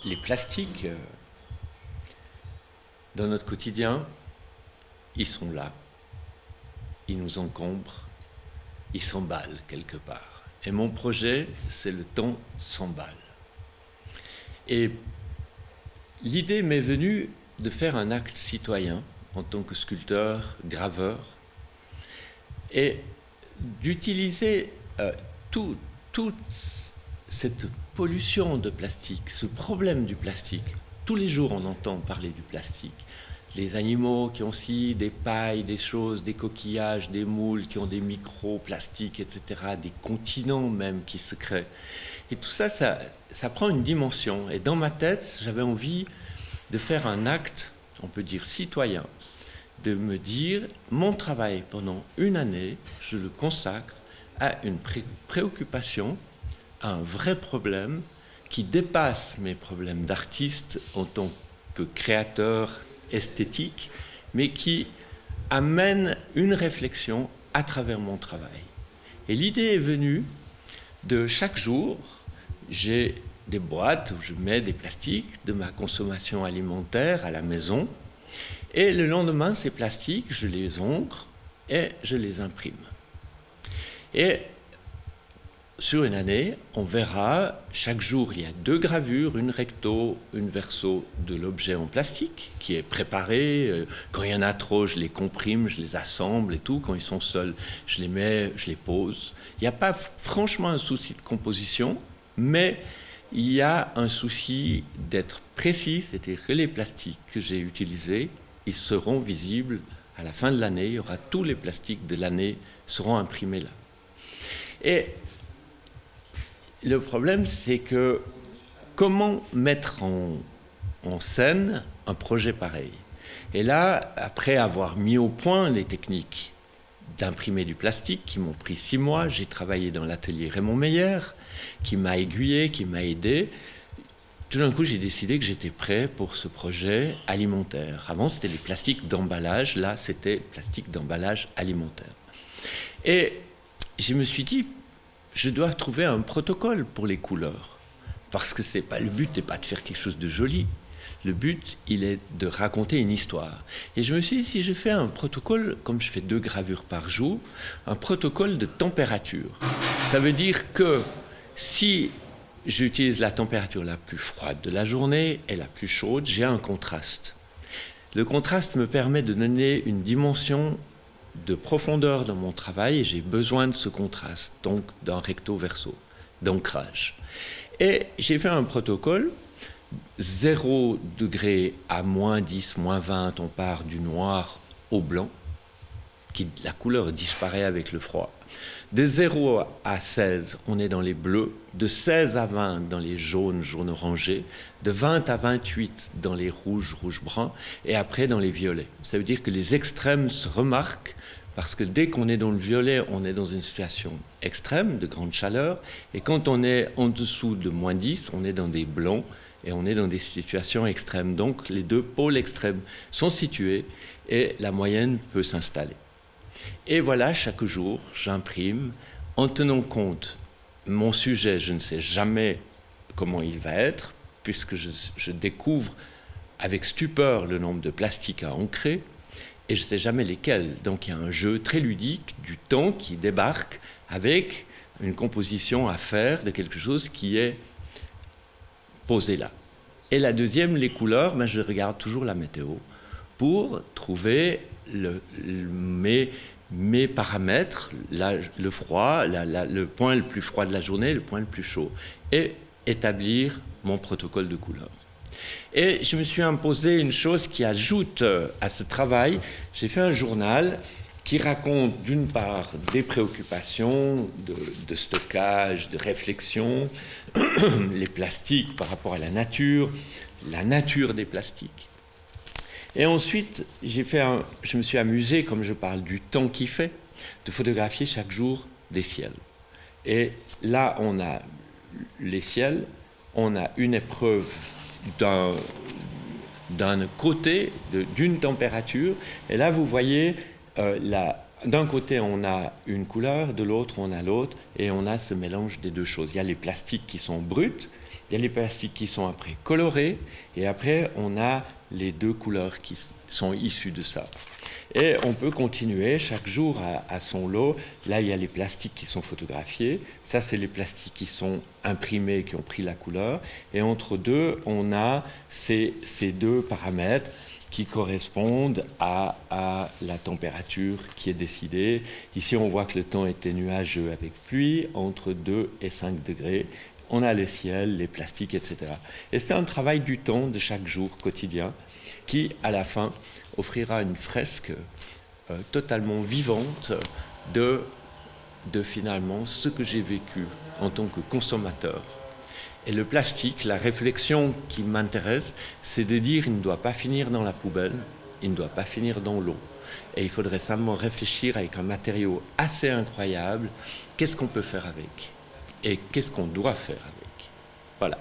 les plastiques, dans notre quotidien, ils sont là, ils nous encombrent, ils s'emballent quelque part. Et mon projet, c'est le temps s'emballe. Et l'idée m'est venue de faire un acte citoyen en tant que sculpteur, graveur, et d'utiliser toute cette pollution de plastique, ce problème du plastique. Tous les jours, on entend parler du plastique. Les animaux qui ont aussi des pailles, des choses, des coquillages, des moules qui ont des microplastiques, etc., des continents même qui se créent. Et tout ça, ça prend une dimension. Et dans ma tête, j'avais envie de faire un acte, on peut dire citoyen, de me dire, mon travail pendant une année, je le consacre à une préoccupation, à un vrai problème qui dépasse mes problèmes d'artiste en tant que créateur esthétique, mais qui amène une réflexion à travers mon travail. Et l'idée est venue de chaque jour, j'ai des boîtes où je mets des plastiques de ma consommation alimentaire à la maison, et le lendemain, ces plastiques, je les encre et je les imprime. Et sur une année, on verra, chaque jour, il y a 2 gravures, une recto, une verso de l'objet en plastique, qui est préparé. Quand il y en a trop, je les comprime, je les assemble et tout. Quand ils sont seuls, je les mets, je les pose. Il n'y a pas franchement un souci de composition, mais il y a un souci d'être précis, c'est-à-dire que les plastiques que j'ai utilisés, ils seront visibles à la fin de l'année. Il y aura tous les plastiques de l'année seront imprimés là. Et le problème, c'est que comment mettre en scène un projet pareil? Et là, après avoir mis au point les techniques d'imprimer du plastique qui m'ont pris 6 mois, j'ai travaillé dans l'atelier Raymond Meyer, qui m'a aiguillé, qui m'a aidé. Tout d'un coup, j'ai décidé que j'étais prêt pour ce projet alimentaire. Avant, c'était les plastiques d'emballage. Là, c'était plastique d'emballage alimentaire. Et je me suis dit, je dois trouver un protocole pour les couleurs. Parce que le but n'est pas de faire quelque chose de joli. Le but, il est de raconter une histoire. Et je me suis dit, si je fais un protocole, comme je fais 2 gravures par jour, un protocole de température. Ça veut dire que si j'utilise la température la plus froide de la journée et la plus chaude, j'ai un contraste. Le contraste me permet de donner une dimension de profondeur dans mon travail et j'ai besoin de ce contraste, donc d'un recto-verso, d'ancrage. Et j'ai fait un protocole, 0 degré à moins 10, moins 20, on part du noir au blanc, la couleur disparaît avec le froid. De 0 à 16, on est dans les bleus. De 16 à 20, dans les jaunes, jaunes orangés. De 20 à 28, dans les rouges, rouges bruns. Et après, dans les violets. Ça veut dire que les extrêmes se remarquent parce que dès qu'on est dans le violet, on est dans une situation extrême, de grande chaleur. Et quand on est en dessous de moins 10, on est dans des blancs et on est dans des situations extrêmes. Donc, les 2 pôles extrêmes sont situés et la moyenne peut s'installer. Et voilà, chaque jour, j'imprime en tenant compte. Mon sujet, je ne sais jamais comment il va être, puisque je découvre avec stupeur le nombre de plastiques à ancrer, et je ne sais jamais lesquels. Donc il y a un jeu très ludique du temps qui débarque avec une composition à faire de quelque chose qui est posé là. Et la deuxième, les couleurs, je regarde toujours la météo pour trouver mes paramètres, le froid, le point le plus froid de la journée, le point le plus chaud, et établir mon protocole de couleurs. Et je me suis imposé une chose qui ajoute à ce travail. J'ai fait un journal qui raconte d'une part des préoccupations de stockage, de réflexion, les plastiques par rapport à la nature des plastiques. Et ensuite, je me suis amusé, comme je parle du temps qu'il fait, de photographier chaque jour des ciels. Et là, on a les ciels, on a une épreuve d'un côté, d'une température, et là, vous voyez, d'un côté, on a une couleur, de l'autre, on a l'autre, et on a ce mélange des 2 choses. Il y a les plastiques qui sont bruts, Il y a les plastiques qui sont après colorés, et après on a les 2 couleurs qui sont issues de ça. Et on peut continuer chaque jour à son lot. Là, il y a les plastiques qui sont photographiés. Ça, c'est les plastiques qui sont imprimés, qui ont pris la couleur. Et entre deux, on a ces 2 paramètres qui correspondent à la température qui est décidée. Ici, on voit que le temps était nuageux avec pluie, entre 2 et 5 degrés. On a le ciel, les plastiques, etc. Et c'est un travail du temps de chaque jour quotidien qui, à la fin, offrira une fresque totalement vivante de finalement ce que j'ai vécu en tant que consommateur. Et le plastique, la réflexion qui m'intéresse, c'est de dire qu'il ne doit pas finir dans la poubelle, il ne doit pas finir dans l'eau. Et il faudrait simplement réfléchir avec un matériau assez incroyable, qu'est-ce qu'on peut faire avec et qu'est-ce qu'on doit faire avec. Voilà.